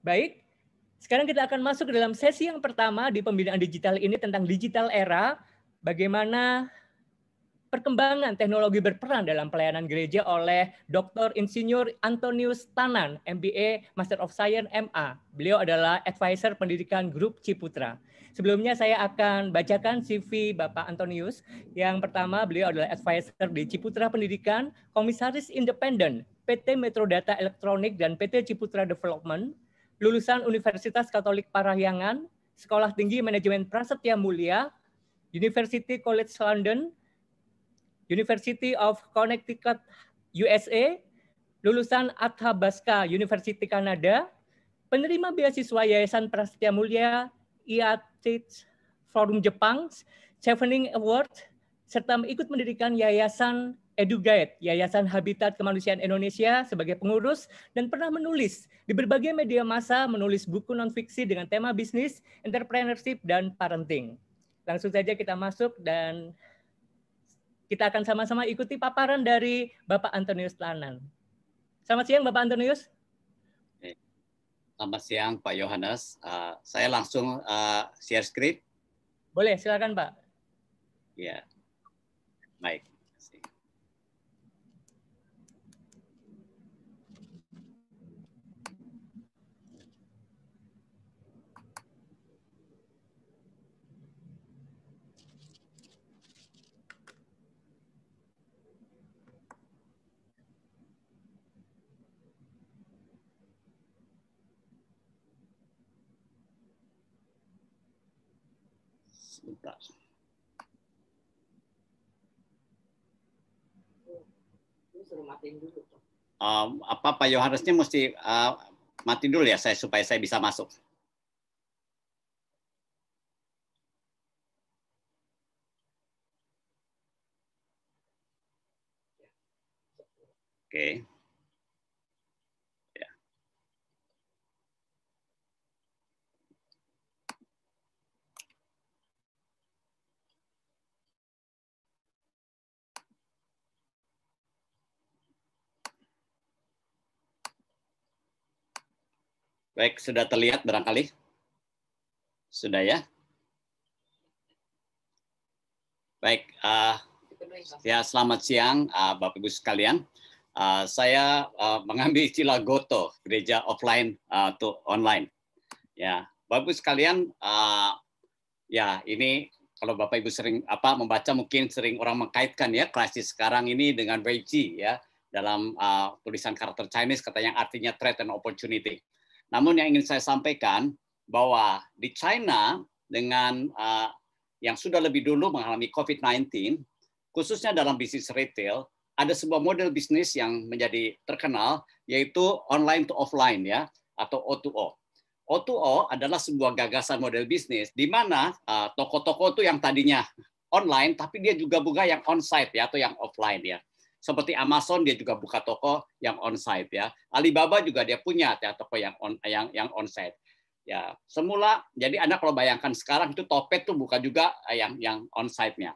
Baik, sekarang kita akan masuk ke dalam sesi yang pertama di pembinaan digital ini tentang digital era, bagaimana perkembangan teknologi berperan dalam pelayanan gereja oleh Dr. Insinyur Antonius Tanan, MBA, Master of Science, MA. Beliau adalah advisor pendidikan Grup Ciputra. Sebelumnya saya akan bacakan CV Bapak Antonius. Yang pertama, beliau adalah advisor di Ciputra Pendidikan, Komisaris Independen, PT Metrodata Elektronik dan PT Ciputra Development, lulusan Universitas Katolik Parahyangan, Sekolah Tinggi Manajemen Prasetya Mulia, University College London, University of Connecticut, USA, lulusan Athabasca University Kanada, penerima beasiswa Yayasan Prasetya Mulia, IATH Forum Jepang, Chevening Award, serta ikut mendirikan Yayasan EduGuide, Yayasan Habitat Kemanusiaan Indonesia sebagai pengurus, dan pernah menulis di berbagai media massa, menulis buku non-fiksi dengan tema bisnis, entrepreneurship, dan parenting. Langsung saja kita masuk dan kita akan sama-sama ikuti paparan dari Bapak Antonius Tanan. Selamat siang Bapak Antonius. Selamat siang Pak Yohanes. Saya langsung share screen. Boleh, silakan Pak. Ya, baik. Sebentar. Apa Pak Yohanesnya mesti mati dulu ya supaya saya bisa masuk. Oke. Baik, sudah terlihat barangkali? Sudah ya? Baik, ya selamat siang Bapak Ibu sekalian. Saya mengambil istilah GOTO, gereja offline to online. Ya, Bapak Ibu sekalian, ya ini kalau Bapak Ibu sering membaca mungkin sering orang mengkaitkan ya krisis sekarang ini dengan Weiji ya dalam tulisan karakter Chinese kata yang artinya threat and opportunity. Namun yang ingin saya sampaikan bahwa di China dengan yang sudah lebih dulu mengalami COVID-19, khususnya dalam bisnis retail, ada sebuah model bisnis yang menjadi terkenal, yaitu online to offline ya, atau O2O. O2O adalah sebuah gagasan model bisnis di mana toko-toko itu yang tadinya online, tapi dia juga buka yang on-site ya, atau yang offline ya. Seperti Amazon dia juga buka toko yang on-site ya. Alibaba juga dia punya ya, toko yang on-site. Ya, semula jadi Anda kalau bayangkan sekarang itu Topet tuh buka juga yang on-site-nya.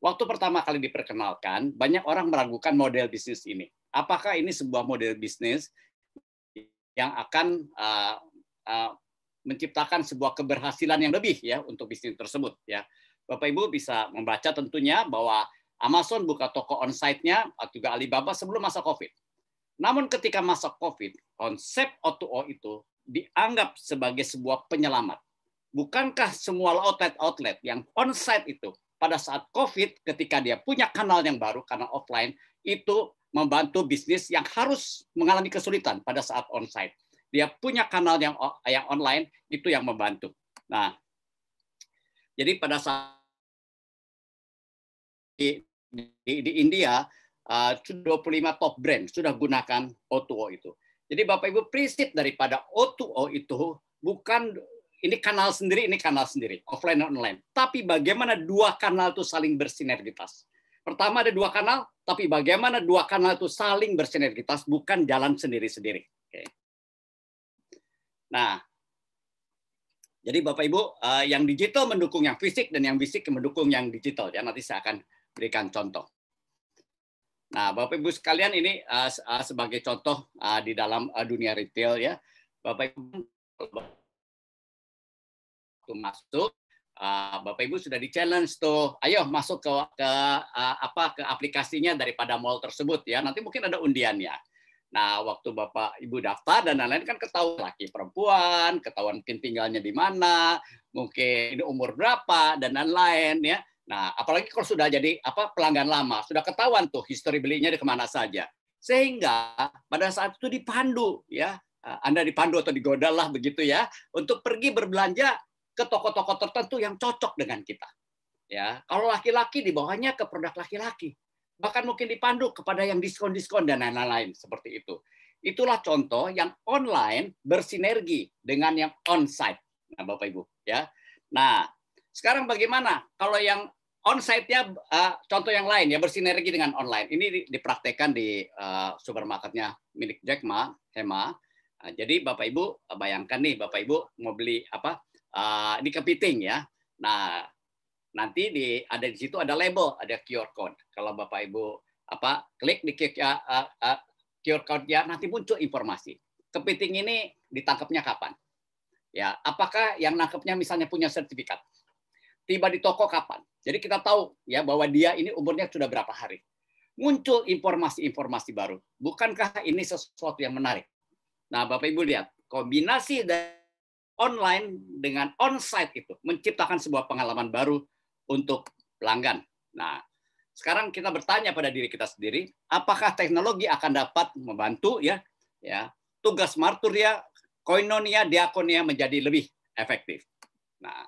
Waktu pertama kali diperkenalkan, banyak orang meragukan model bisnis ini. Apakah ini sebuah model bisnis yang akan menciptakan sebuah keberhasilan yang lebih ya untuk bisnis tersebut ya. Bapak Ibu bisa membaca tentunya bahwa Amazon buka toko on-site-nya, juga Alibaba sebelum masa COVID. Namun ketika masa COVID, konsep O2O itu dianggap sebagai sebuah penyelamat. Bukankah semua outlet yang on-site itu pada saat COVID, ketika dia punya kanal yang baru, kanal offline, itu membantu bisnis yang harus mengalami kesulitan pada saat on-site. Dia punya kanal yang online, itu yang membantu. Nah, jadi pada saat di India 25 top brand sudah gunakan O2O itu. Jadi Bapak Ibu, prinsip daripada O2O itu bukan ini kanal sendiri, offline dan online. Tapi bagaimana dua kanal itu saling bersinergitas. Pertama ada dua kanal, tapi bagaimana dua kanal itu saling bersinergitas, bukan jalan sendiri-sendiri. Oke. Nah, jadi Bapak Ibu, yang digital mendukung yang fisik dan yang fisik mendukung yang digital. Ya, nanti saya akan berikan contoh. Nah, Bapak Ibu sekalian ini sebagai contoh di dalam dunia retail ya. Bapak Ibu Waktu masuk, Bapak Ibu sudah di-challenge tuh, ayo masuk ke aplikasinya daripada mall tersebut ya. Nanti mungkin ada undiannya. Nah, waktu Bapak Ibu daftar dan lain-lain kan ketahuan laki perempuan, ketahuan mungkin tinggalnya di mana, mungkin ini umur berapa dan lain-lain ya. Nah, apalagi kalau sudah jadi pelanggan lama, sudah ketahuan tuh history belinya di kemana saja. Sehingga pada saat itu dipandu ya, Anda dipandu atau digoda lah begitu ya, untuk pergi berbelanja ke toko-toko tertentu yang cocok dengan kita. Ya, kalau laki-laki dibawanya ke produk laki-laki. Bahkan mungkin dipandu kepada yang diskon-diskon dan lain-lain seperti itu. Itulah contoh yang online bersinergi dengan yang on-site. Nah, Bapak Ibu ya. Nah, sekarang bagaimana kalau yang on-site-nya contoh yang lain ya bersinergi dengan online. Ini dipraktekkan di supermarketnya milik Jack Ma, Hema. Nah, jadi Bapak Ibu bayangkan nih Bapak Ibu mau beli di kepiting ya. Nah, nanti ada di situ ada label, ada QR code. Kalau Bapak Ibu klik di QR code-nya nanti muncul informasi. Kepiting ini ditangkapnya kapan? Ya, apakah yang nangkapnya misalnya punya sertifikat? Tiba di toko kapan? Jadi kita tahu ya bahwa dia ini umurnya sudah berapa hari. Muncul informasi-informasi baru. Bukankah ini sesuatu yang menarik? Nah, Bapak Ibu lihat, kombinasi dari online dengan on-site itu menciptakan sebuah pengalaman baru untuk pelanggan. Nah, sekarang kita bertanya pada diri kita sendiri, apakah teknologi akan dapat membantu ya tugas marturia, koinonia, diakonia menjadi lebih efektif. Nah,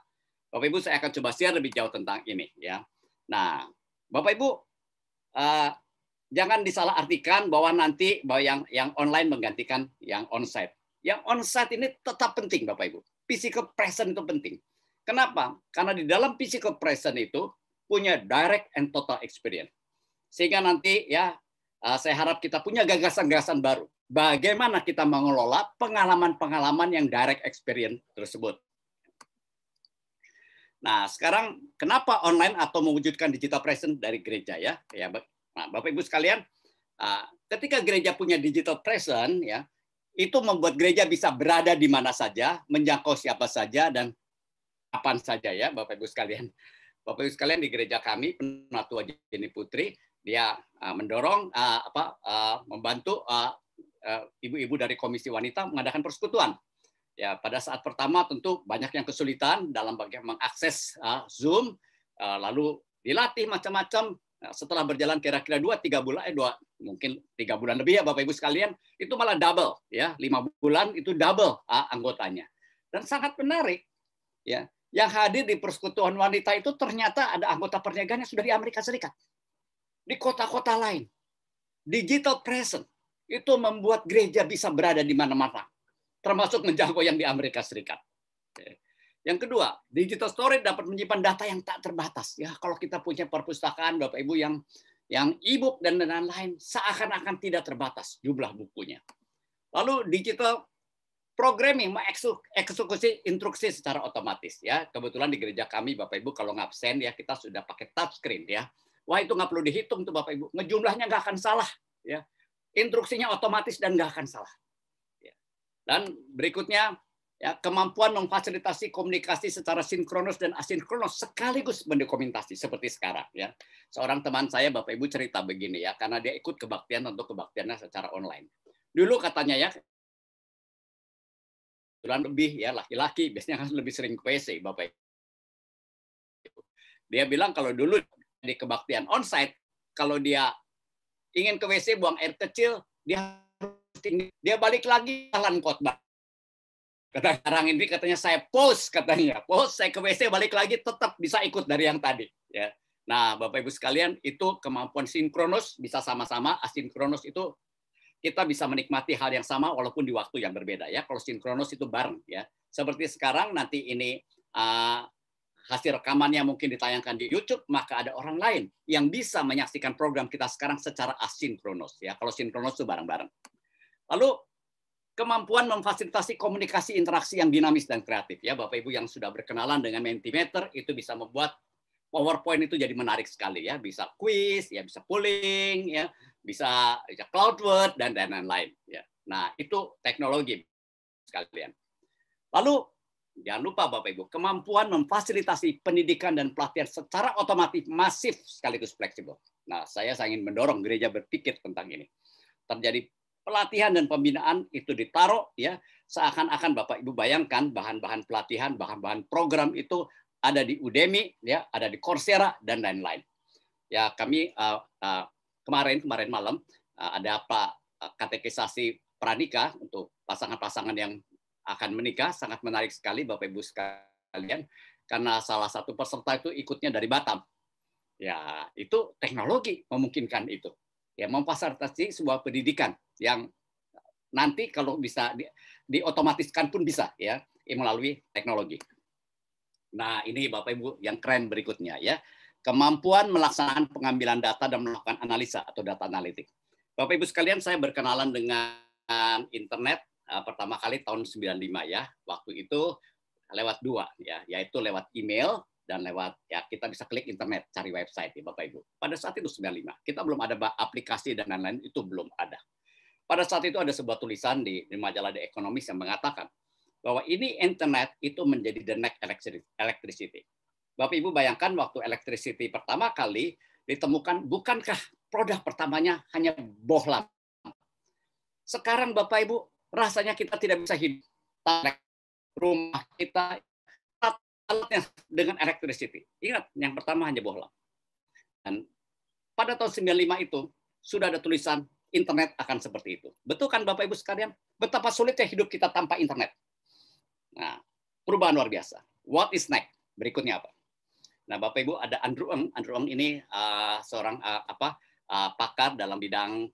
Bapak Ibu saya akan coba share lebih jauh tentang ini ya. Nah, Bapak Ibu jangan disalahartikan bahwa nanti yang online menggantikan yang on-site. Yang on-site ini tetap penting Bapak Ibu. Physical presence itu penting. Kenapa? Karena di dalam physical presence itu punya direct and total experience. Sehingga nanti ya saya harap kita punya gagasan-gagasan baru. Bagaimana kita mengelola pengalaman-pengalaman yang direct experience tersebut. Nah, sekarang kenapa online atau mewujudkan digital presence dari gereja ya? Nah, Bapak Ibu sekalian, ketika gereja punya digital presence ya, itu membuat gereja bisa berada di mana saja, menjangkau siapa saja dan kapan saja ya, Bapak Ibu sekalian. Bapak Ibu sekalian di gereja kami, Penatua Jenny Putri, dia mendorong membantu ibu-ibu dari Komisi Wanita mengadakan persekutuan. Ya, pada saat pertama tentu banyak yang kesulitan dalam bagaimana mengakses Zoom, lalu dilatih macam-macam. Setelah berjalan kira-kira 2-3 bulan, mungkin 3 bulan lebih ya Bapak Ibu sekalian, itu malah double ya, 5 bulan itu double anggotanya. Dan sangat menarik ya. Yang hadir di persekutuan wanita itu ternyata ada anggota perniagaan yang sudah di Amerika Serikat. Di kota-kota lain. Digital presence itu membuat gereja bisa berada di mana-mana. Termasuk menjangkau yang di Amerika Serikat. Yang kedua, digital storage dapat menyimpan data yang tak terbatas. Ya, kalau kita punya perpustakaan Bapak Ibu yang e-book dan lain-lain, seakan-akan tidak terbatas jumlah bukunya. Lalu digital programming mengeksekusi instruksi secara otomatis ya. Kebetulan di gereja kami Bapak Ibu kalau ngabsen ya kita sudah pakai touchscreen ya. Wah, itu nggak perlu dihitung tuh Bapak Ibu. Ngejumlahnya nggak akan salah ya. Instruksinya otomatis dan nggak akan salah. Ya. Dan berikutnya ya, kemampuan memfasilitasi komunikasi secara sinkronus dan asinkronus sekaligus mendokumentasi seperti sekarang ya. Seorang teman saya Bapak Ibu cerita begini ya, karena dia ikut kebaktian untuk kebaktiannya secara online. Dulu katanya ya lebih ya laki-laki biasanya kan lebih sering ke WC Bapak Ibu. Dia bilang kalau dulu di kebaktian onsite kalau dia ingin ke WC buang air kecil dia balik lagi jalan khotbah. Sekarang ini katanya saya pause saya ke WC balik lagi tetap bisa ikut dari yang tadi ya. Nah, Bapak Ibu sekalian itu kemampuan sinkronus bisa sama-sama, asinkronus itu kita bisa menikmati hal yang sama walaupun di waktu yang berbeda ya. Kalau sinkronus itu bareng ya. Seperti sekarang nanti ini hasil rekamannya mungkin ditayangkan di YouTube, maka ada orang lain yang bisa menyaksikan program kita sekarang secara asinkronus ya. Kalau sinkronus itu bareng-bareng. Lalu kemampuan memfasilitasi komunikasi interaksi yang dinamis dan kreatif ya. Bapak Ibu yang sudah berkenalan dengan Mentimeter itu bisa membuat PowerPoint itu jadi menarik sekali ya, bisa quiz, ya bisa polling, ya bisa Cloudword dan lain-lain. Ya. Nah itu teknologi sekalian. Lalu jangan lupa Bapak Ibu, kemampuan memfasilitasi pendidikan dan pelatihan secara otomatis, masif sekaligus fleksibel. Nah, saya ingin mendorong gereja berpikir tentang ini. Terjadi pelatihan dan pembinaan itu ditaruh ya, seakan-akan Bapak Ibu bayangkan bahan-bahan pelatihan, bahan-bahan program itu ada di Udemy ya, ada di Coursera dan lain-lain. Ya, kami kemarin malam ada katekisasi pranikah untuk pasangan-pasangan yang akan menikah, sangat menarik sekali Bapak Ibu sekalian, karena salah satu peserta itu ikutnya dari Batam. Ya, itu teknologi memungkinkan itu. Ya, memfasilitasi sebuah pendidikan yang nanti kalau bisa diotomatiskan pun bisa ya, melalui teknologi. Nah, ini Bapak Ibu yang keren berikutnya ya. Kemampuan melaksanakan pengambilan data dan melakukan analisa atau data analitik. Bapak Ibu sekalian, saya berkenalan dengan internet pertama kali tahun 95 ya. Waktu itu lewat dua ya, yaitu lewat email dan lewat ya kita bisa klik internet, cari website ya Bapak Ibu. Pada saat itu 95. Kita belum ada aplikasi dan lain-lain, itu belum ada. Pada saat itu ada sebuah tulisan di majalah The Economist yang mengatakan bahwa ini internet itu menjadi the next electricity. Bapak Ibu bayangkan waktu electricity pertama kali ditemukan, bukankah produk pertamanya hanya bohlam? Sekarang Bapak Ibu, rasanya kita tidak bisa hidup rumah kita alatnya dengan electricity. Ingat, yang pertama hanya bohlam. Dan pada tahun 95 itu sudah ada tulisan internet akan seperti itu. Betul kan Bapak Ibu sekalian? Betapa sulitnya hidup kita tanpa internet. Nah, perubahan luar biasa. What is next? Berikutnya apa? Nah, Bapak Ibu ada Andrew Ng. Andrew Ng ini seorang pakar dalam bidang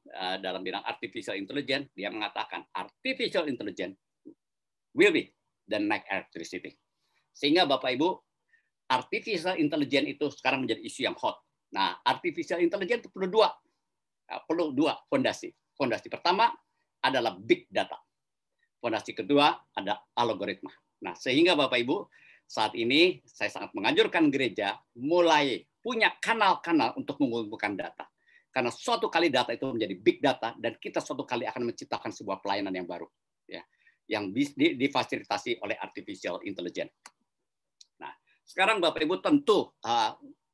artificial intelligence. Dia mengatakan artificial intelligence will be the next electricity. Sehingga Bapak Ibu, artificial intelligence itu sekarang menjadi isu yang hot. Nah, artificial intelligence itu perlu dua fondasi. Fondasi pertama adalah big data. Fondasi kedua ada algoritma. Nah, sehingga Bapak Ibu, saat ini saya sangat menganjurkan gereja mulai punya kanal-kanal untuk mengumpulkan data. Karena suatu kali data itu menjadi big data dan kita suatu kali akan menciptakan sebuah pelayanan yang baru ya, yang difasilitasi oleh artificial intelligence. Nah, sekarang Bapak Ibu tentu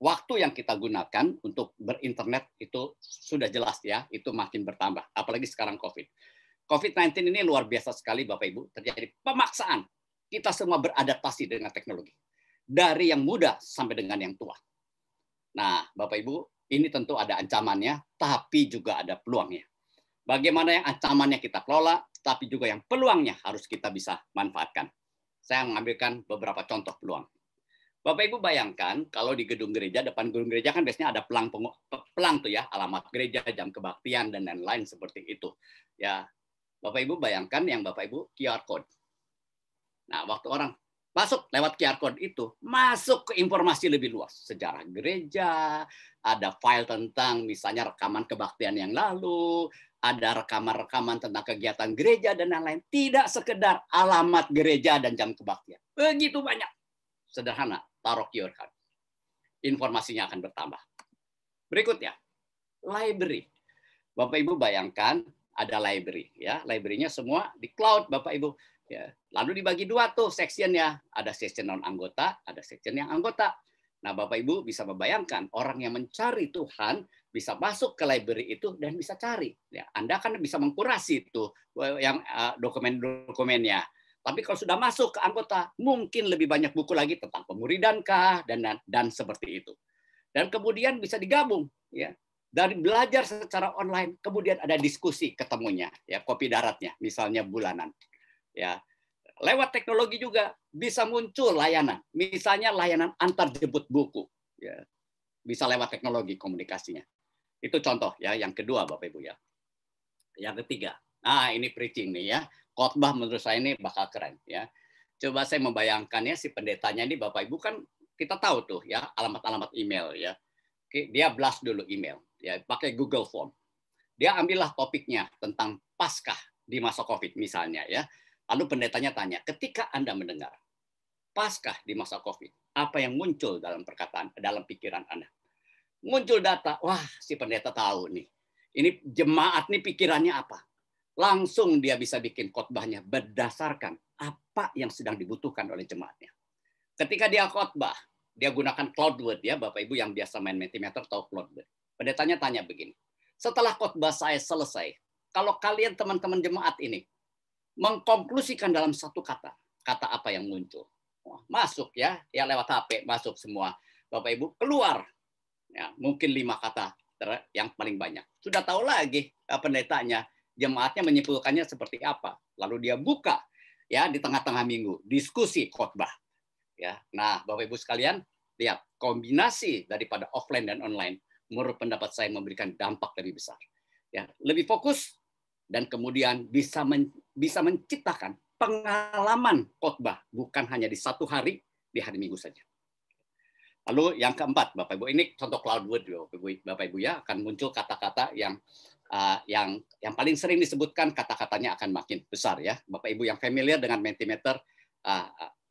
waktu yang kita gunakan untuk berinternet itu sudah jelas ya, itu makin bertambah, apalagi sekarang COVID-19 ini luar biasa sekali Bapak Ibu, terjadi pemaksaan kita semua beradaptasi dengan teknologi. Dari yang muda sampai dengan yang tua. Nah, Bapak Ibu, ini tentu ada ancamannya, tapi juga ada peluangnya. Bagaimana yang ancamannya kita kelola, tapi juga yang peluangnya harus kita bisa manfaatkan. Saya mengambilkan beberapa contoh peluang. Bapak Ibu bayangkan kalau di gedung gereja, depan gedung gereja kan biasanya ada pelang tuh ya, alamat gereja, jam kebaktian dan lain-lain seperti itu. Ya, Bapak Ibu bayangkan yang Bapak Ibu QR code. Nah, waktu orang masuk lewat QR code itu, masuk ke informasi lebih luas. Sejarah gereja, ada file tentang misalnya rekaman kebaktian yang lalu, ada rekaman-rekaman tentang kegiatan gereja dan lain-lain. Tidak sekedar alamat gereja dan jam kebaktian. Begitu banyak. Sederhana, taruh QR code. Informasinya akan bertambah. Berikutnya, library. Bapak Ibu bayangkan ada library. Ya, library-nya semua di cloud Bapak Ibu. Ya, lalu dibagi dua tuh sectionnya, ada section non anggota, ada section yang anggota. Nah, Bapak Ibu bisa membayangkan orang yang mencari Tuhan bisa masuk ke library itu dan bisa cari. Ya, Anda kan bisa mengkurasi itu yang dokumen-dokumennya. Tapi kalau sudah masuk ke anggota, mungkin lebih banyak buku lagi tentang pemuridankah dan seperti itu. Dan kemudian bisa digabung, ya. Dari belajar secara online, kemudian ada diskusi ketemunya, ya, kopi daratnya, misalnya bulanan. Ya, lewat teknologi juga bisa muncul layanan, misalnya layanan antar jemput buku, ya, bisa lewat teknologi komunikasinya. Itu contoh ya, yang kedua Bapak Ibu ya. Yang ketiga, nah ini preaching nih ya, khotbah menurut saya ini bakal keren ya. Coba saya membayangkannya si pendetanya ini Bapak Ibu kan kita tahu tuh ya alamat-alamat email ya. Oke, dia blast dulu email ya, pakai Google Form. Dia ambillah topiknya tentang Paskah di masa Covid misalnya ya. Lalu pendetanya tanya, ketika Anda mendengar Paskah di masa Covid, apa yang muncul dalam perkataan, dalam pikiran Anda? Muncul data, wah si pendeta tahu nih. Ini jemaat nih pikirannya apa? Langsung dia bisa bikin khotbahnya berdasarkan apa yang sedang dibutuhkan oleh jemaatnya. Ketika dia khotbah, dia gunakan Cloudword ya, Bapak Ibu yang biasa main Mentimeter tahu Cloudword. Pendetanya tanya begini, setelah khotbah saya selesai, kalau kalian teman-teman jemaat ini mengkonklusikan dalam satu kata apa yang muncul? Masuk ya lewat HP masuk semua. Bapak Ibu keluar ya, mungkin 5 kata yang paling banyak. Sudah tahu lagi pendetanya, jemaatnya menyimpulkannya seperti apa. Lalu dia buka ya di tengah-tengah minggu diskusi khotbah. Ya, nah Bapak Ibu sekalian, lihat kombinasi daripada offline dan online menurut pendapat saya memberikan dampak lebih besar. Ya, lebih fokus dan kemudian bisa menciptakan pengalaman khotbah bukan hanya di satu hari, di hari Minggu saja. Lalu yang keempat, Bapak Ibu, ini contoh Cloudword Bapak Ibu ya, akan muncul kata-kata yang paling sering disebutkan, kata-katanya akan makin besar ya. Bapak Ibu yang familiar dengan Mentimeter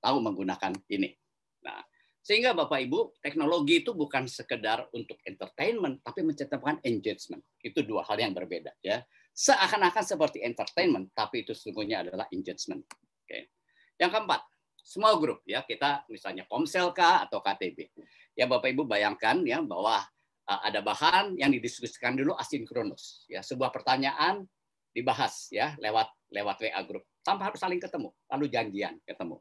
tahu menggunakan ini. Nah, sehingga Bapak Ibu, teknologi itu bukan sekedar untuk entertainment, tapi menciptakan engagement. Itu dua hal yang berbeda ya. Seakan-akan seperti entertainment, tapi itu sesungguhnya adalah engagement. Oke. Yang keempat, small group ya, kita misalnya Komsel K atau KTB. Ya Bapak Ibu bayangkan ya bahwa ada bahan yang didiskusikan dulu asinkronus ya, sebuah pertanyaan dibahas ya lewat WA group tanpa harus saling ketemu, lalu janjian ketemu.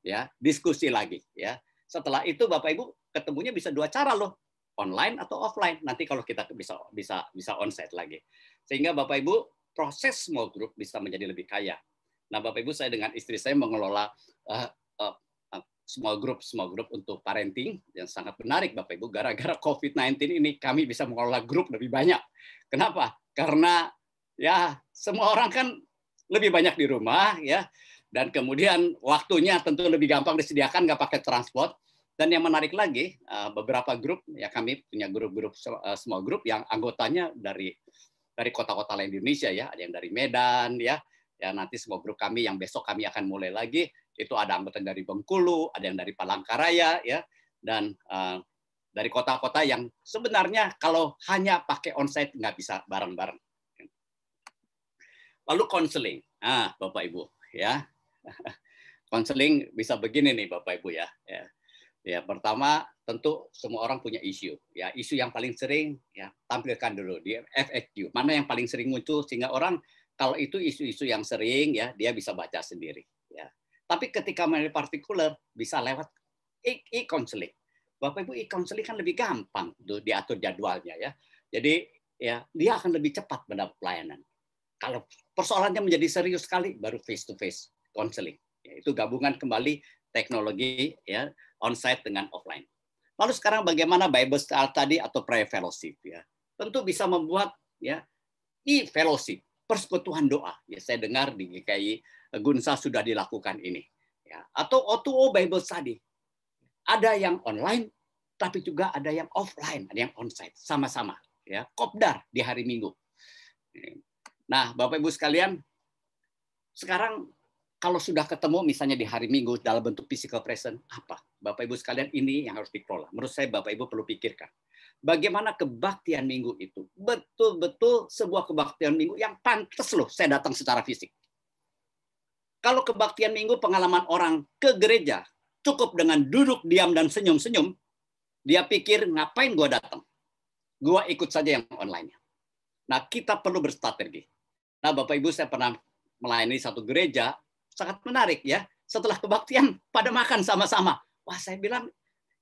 Ya, diskusi lagi ya. Setelah itu Bapak Ibu ketemunya bisa dua cara loh, online atau offline. Nanti kalau kita bisa onsite lagi. Sehingga Bapak Ibu proses small group bisa menjadi lebih kaya. Nah, Bapak Ibu saya dengan istri saya mengelola small group untuk parenting yang sangat menarik Bapak Ibu. Gara-gara COVID-19 ini kami bisa mengelola grup lebih banyak. Kenapa? Karena ya semua orang kan lebih banyak di rumah ya. Dan kemudian waktunya tentu lebih gampang disediakan, nggak pakai transport. Dan yang menarik lagi, beberapa grup, ya kami punya grup-grup small group yang anggotanya dari kota-kota lain di Indonesia ya, ada yang dari Medan ya nanti small group kami yang besok kami akan mulai lagi itu ada anggota dari Bengkulu, ada yang dari Palangkaraya ya, dan dari kota-kota yang sebenarnya kalau hanya pakai onsite nggak bisa bareng-bareng. Lalu konseling, Bapak Ibu ya. Konseling bisa begini nih Bapak Ibu ya. Ya, pertama tentu semua orang punya isu. Ya, isu yang paling sering ya tampilkan dulu di FAQ. Mana yang paling sering muncul sehingga orang kalau itu isu-isu yang sering ya dia bisa baca sendiri. Ya. Tapi ketika menjadi partikular bisa lewat e-counseling. Bapak Ibu e-counseling kan lebih gampang tuh diatur jadwalnya ya. Jadi ya dia akan lebih cepat mendapat pelayanan. Kalau persoalannya menjadi serius sekali baru face to face counseling. Ya, itu gabungan kembali teknologi ya onsite dengan offline. Lalu sekarang bagaimana Bible Style tadi atau prayer fellowship ya. Tentu bisa membuat ya e-fellowship, persekutuan doa. Ya saya dengar di GKI Gunsa sudah dilakukan ini. Ya, atau O2O Bible Study. Ada yang online tapi juga ada yang offline, ada yang onsite sama-sama ya. Kopdar di hari Minggu. Nah, Bapak Ibu sekalian, sekarang kalau sudah ketemu misalnya di hari Minggu dalam bentuk physical present, apa? Bapak Ibu sekalian ini yang harus dikelola. Menurut saya Bapak Ibu perlu pikirkan. Bagaimana kebaktian Minggu itu? Betul-betul sebuah kebaktian Minggu yang pantas loh saya datang secara fisik. Kalau kebaktian Minggu pengalaman orang ke gereja cukup dengan duduk, diam, dan senyum-senyum, dia pikir ngapain gua datang? Gua ikut saja yang online. Nah, kita perlu berstrategi. Nah, Bapak Ibu saya pernah melayani satu gereja, sangat menarik ya. Setelah kebaktian pada makan sama-sama. Wah, saya bilang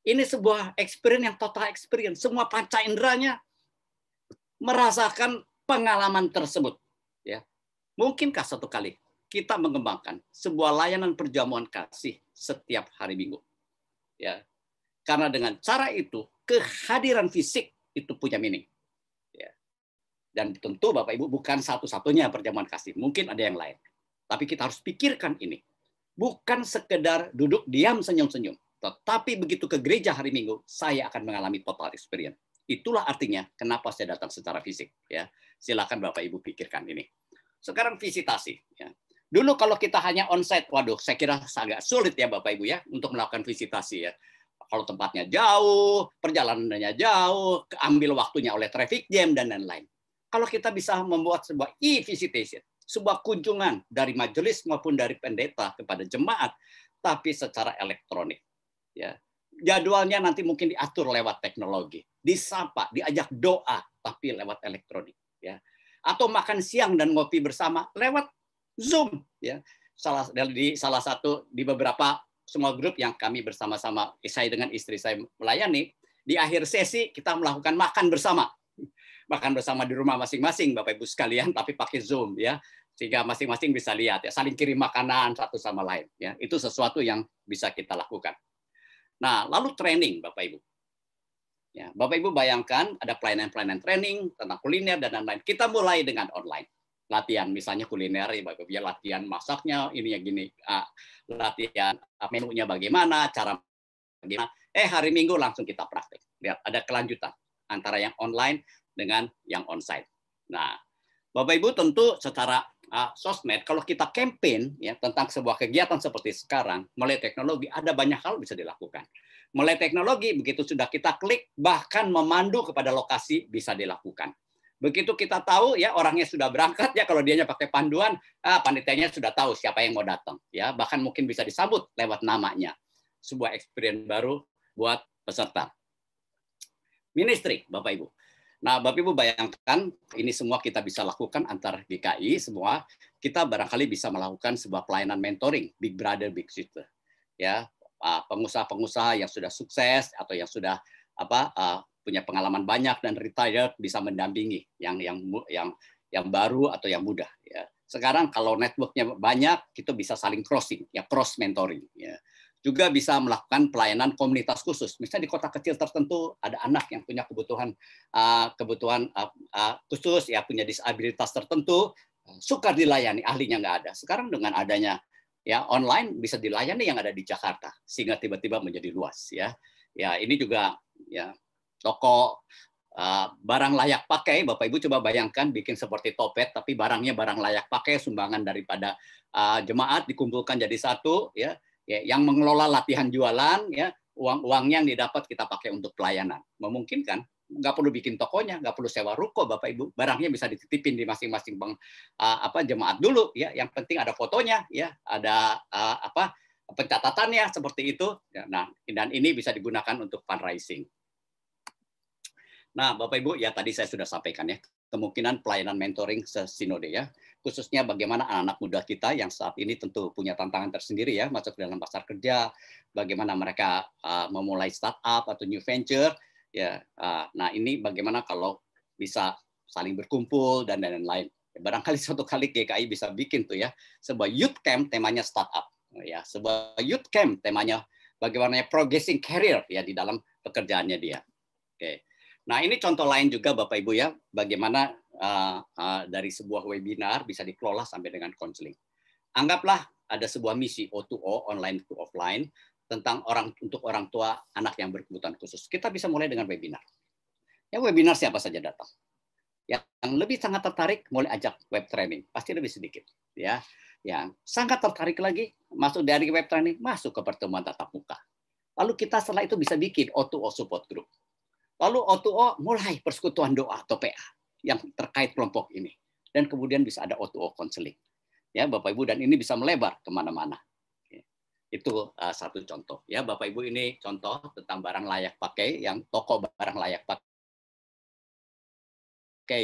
ini sebuah experience yang total experience. Semua panca inderanya merasakan pengalaman tersebut. Ya, mungkinkah satu kali kita mengembangkan sebuah layanan perjamuan kasih setiap hari Minggu? Ya, karena dengan cara itu kehadiran fisik itu punya meaning. Ya. Dan tentu Bapak Ibu bukan satu-satunya perjamuan kasih. Mungkin ada yang lain. Tapi kita harus pikirkan ini. Bukan sekedar duduk, diam, senyum-senyum. Tetapi begitu ke gereja hari Minggu, saya akan mengalami total experience. Itulah artinya kenapa saya datang secara fisik. Ya, silakan Bapak Ibu pikirkan ini. Sekarang visitasi. Ya. Dulu kalau kita hanya onsite, waduh, saya kira agak sulit ya Bapak Ibu ya untuk melakukan visitasi ya. Kalau tempatnya jauh, perjalanannya jauh, ambil waktunya oleh traffic jam dan lain-lain. Kalau kita bisa membuat sebuah e-visitation, sebuah kunjungan dari majelis maupun dari pendeta kepada jemaat, tapi secara elektronik. Ya. Jadwalnya nanti mungkin diatur lewat teknologi, disapa, diajak doa, tapi lewat elektronik. Ya. Atau makan siang dan ngopi bersama lewat Zoom. Ya. Salah satu di beberapa semua grup yang kami bersama-sama, saya dengan istri saya melayani, di akhir sesi kita melakukan makan bersama. Makan bersama di rumah masing-masing, Bapak Ibu sekalian, tapi pakai Zoom ya, sehingga masing-masing bisa lihat ya, saling kirim makanan satu sama lain ya. Itu sesuatu yang bisa kita lakukan. Nah, lalu training Bapak Ibu. Ya, Bapak Ibu bayangkan ada pelayanan-pelayanan training tentang kuliner dan lain-lain. Kita mulai dengan online. Latihan misalnya kuliner ya Bapak Ibu, ya latihan masaknya ini ya gini, latihan menunya bagaimana, cara bagaimana. Hari Minggu langsung kita praktek. Lihat ada kelanjutan antara yang online dengan yang onsite. Nah, Bapak Ibu tentu secara sosmed kalau kita campaign ya tentang sebuah kegiatan seperti sekarang melalui teknologi, ada banyak hal bisa dilakukan. Melalui teknologi begitu sudah kita klik, bahkan memandu kepada lokasi bisa dilakukan. Begitu kita tahu ya orangnya sudah berangkat ya, kalau dianya pakai panduan, panitianya sudah tahu siapa yang mau datang ya, bahkan mungkin bisa disambut lewat namanya. Sebuah experience baru buat peserta. Ministry Bapak Ibu. Nah, Bapak Ibu bayangkan ini semua kita bisa lakukan antar GKI semua, kita barangkali bisa melakukan sebuah pelayanan mentoring, big brother, big sister. Ya, pengusaha-pengusaha yang sudah sukses atau yang sudah punya pengalaman banyak dan retired bisa mendampingi yang baru atau yang muda. Ya. Sekarang kalau networknya banyak, kita bisa saling crossing, ya cross mentoring. Ya. Juga bisa melakukan pelayanan komunitas khusus. Misalnya di kota kecil tertentu ada anak yang punya kebutuhan khusus, ya punya disabilitas tertentu, sukar dilayani, ahlinya nggak ada. Sekarang dengan adanya ya online bisa dilayani yang ada di Jakarta sehingga tiba-tiba menjadi luas ya. Ya ini juga ya toko barang layak pakai. Bapak Ibu coba bayangkan bikin seperti Topet tapi barangnya barang layak pakai, sumbangan daripada jemaat dikumpulkan jadi satu ya. Yang mengelola latihan jualan ya, uang-uangnya yang didapat kita pakai untuk pelayanan. Memungkinkan, nggak perlu bikin tokonya, nggak perlu sewa ruko Bapak Ibu, barangnya bisa dititipin di masing-masing jemaat dulu ya. Yang penting ada fotonya ya, ada pencatatannya seperti itu. Nah, dan ini bisa digunakan untuk fundraising. Nah, Bapak Ibu, ya tadi saya sudah sampaikan ya, kemungkinan pelayanan mentoring sesinode ya, khususnya bagaimana anak-anak muda kita yang saat ini tentu punya tantangan tersendiri ya, masuk dalam pasar kerja, bagaimana mereka memulai startup atau new venture ya. Nah, ini bagaimana kalau bisa saling berkumpul dan lain-lain. Barangkali suatu kali GKI bisa bikin tuh ya, sebuah youth camp temanya startup ya, sebuah youth camp temanya bagaimana progressing career ya di dalam pekerjaannya dia. Oke. Nah, ini contoh lain juga Bapak Ibu ya, bagaimana dari sebuah webinar bisa dikelola sampai dengan konseling. Anggaplah ada sebuah misi O2O, online to offline, tentang untuk orang tua anak yang berkebutuhan khusus. Kita bisa mulai dengan webinar. Ya, webinar siapa saja datang. Yang lebih sangat tertarik, mulai ajak web training. Pasti lebih sedikit. Ya, yang sangat tertarik lagi, masuk dari web training, masuk ke pertemuan tatap muka. Lalu kita setelah itu bisa bikin O2O support group. Lalu O2O mulai persekutuan doa atau PA yang terkait kelompok ini. Dan kemudian bisa ada O2O counseling. Ya, Bapak Ibu, dan ini bisa melebar kemana-mana. Itu satu contoh. Ya, Bapak Ibu, ini contoh tentang barang layak pakai, yang toko barang layak pakai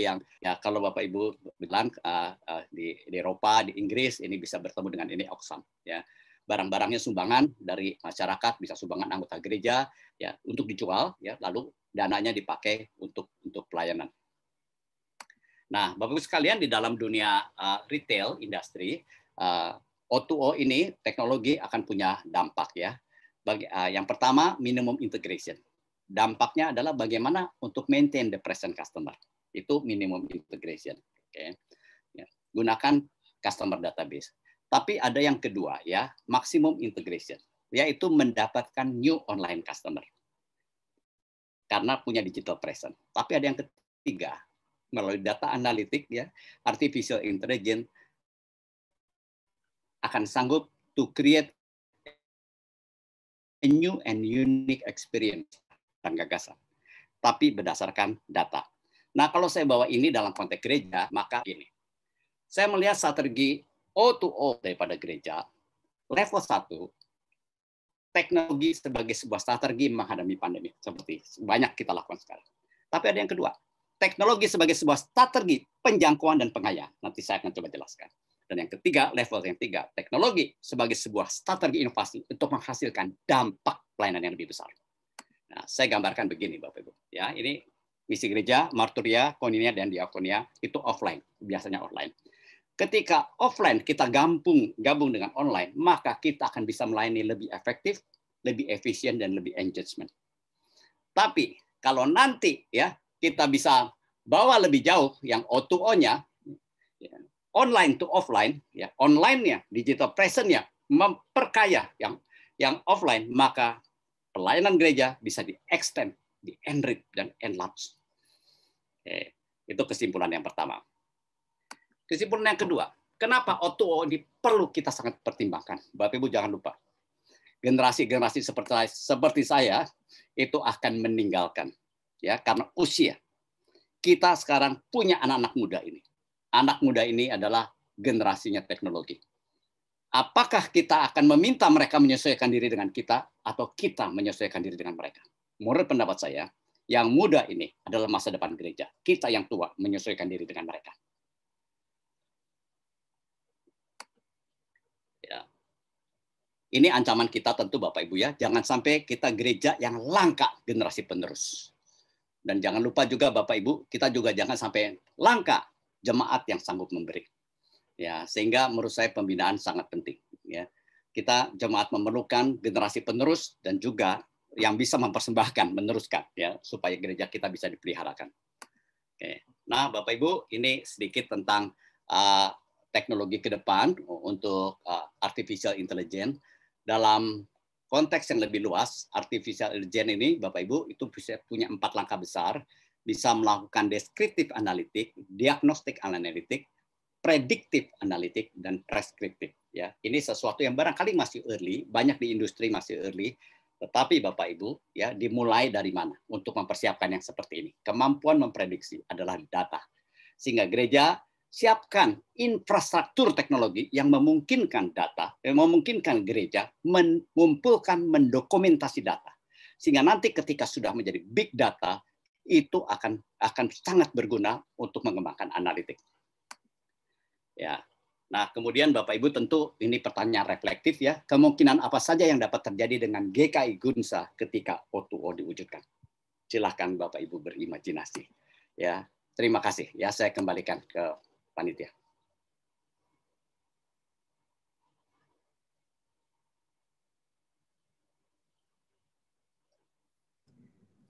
yang ya kalau Bapak Ibu bilang di Eropa, di Inggris, ini bisa bertemu dengan ini Oxfam. Ya. Barang-barangnya sumbangan dari masyarakat, bisa sumbangan anggota gereja ya untuk dijual ya, lalu dananya dipakai untuk pelayanan. Nah, Bapak Ibu sekalian, di dalam dunia retail industri, O2O ini teknologi akan punya dampak ya. Yang pertama, minimum integration. Dampaknya adalah bagaimana untuk maintain the present customer. Itu minimum integration. Okay. Ya. Gunakan customer database. Tapi ada yang kedua ya, maximum integration, yaitu mendapatkan new online customer karena punya digital presence. Tapi ada yang ketiga, melalui data analitik ya, artificial intelligence akan sanggup to create a new and unique experience dan gagasan, tapi berdasarkan data. Nah, kalau saya bawa ini dalam konteks gereja, maka gini. saya melihat strategi O2O daripada gereja, level 1, teknologi sebagai sebuah strategi menghadapi pandemi, seperti banyak kita lakukan sekarang. Tapi ada yang kedua, teknologi sebagai sebuah strategi penjangkauan dan pengayaan. Nanti saya akan coba jelaskan. Dan yang ketiga, level yang ketiga, teknologi sebagai sebuah strategi inovasi untuk menghasilkan dampak pelayanan yang lebih besar. Nah, saya gambarkan begini, Bapak Ibu. Ya, ini misi gereja, marturia, koinonia, dan diakonia itu offline, biasanya offline. Ketika offline kita gabung dengan online, maka kita akan bisa melayani lebih efektif, lebih efisien, dan lebih engagement. Tapi kalau nanti ya kita bisa bawa lebih jauh yang O2O-nya, online to offline, ya online-nya, digital presence-nya memperkaya yang offline, maka pelayanan gereja bisa di-extend, di-enrich, dan enlarge. Itu kesimpulan yang pertama. Kesimpulan yang kedua, kenapa O2O ini perlu kita sangat pertimbangkan? Bapak Ibu jangan lupa, generasi-generasi seperti saya itu akan meninggalkan, ya karena usia. Kita sekarang punya anak-anak muda ini. Anak muda ini adalah generasinya teknologi. Apakah kita akan meminta mereka menyesuaikan diri dengan kita, atau kita menyesuaikan diri dengan mereka? Menurut pendapat saya, yang muda ini adalah masa depan gereja. Kita yang tua menyesuaikan diri dengan mereka. Ya. Ini ancaman kita tentu Bapak Ibu ya. Jangan sampai kita gereja yang langka generasi penerus. Dan jangan lupa juga Bapak Ibu, kita juga jangan sampai langka jemaat yang sanggup memberi. Ya, sehingga menurut saya pembinaan sangat penting. Ya, kita jemaat memerlukan generasi penerus dan juga yang bisa mempersembahkan, meneruskan, ya, supaya gereja kita bisa dipeliharakan. Oke. Nah, Bapak Ibu, ini sedikit tentang teknologi ke depan untuk artificial intelligence dalam konteks yang lebih luas. Artificial intelligence ini, Bapak Ibu, itu bisa punya 4 langkah besar. Bisa melakukan deskriptif analitik, diagnostik analitik, prediktif analitik, dan preskriptif. Ya, ini sesuatu yang barangkali masih early, banyak di industri masih early, tetapi Bapak Ibu, ya dimulai dari mana untuk mempersiapkan yang seperti ini? Kemampuan memprediksi adalah data, sehingga gereja siapkan infrastruktur teknologi yang memungkinkan memungkinkan gereja mengumpulkan, mendokumentasi data, sehingga nanti ketika sudah menjadi big data itu akan sangat berguna untuk mengembangkan analitik. Ya. Nah, kemudian Bapak Ibu tentu ini pertanyaan reflektif ya. Kemungkinan apa saja yang dapat terjadi dengan GKI Gunsa ketika O2O diwujudkan? Silahkan Bapak Ibu berimajinasi. Ya, terima kasih. Ya, saya kembalikan ke panitia.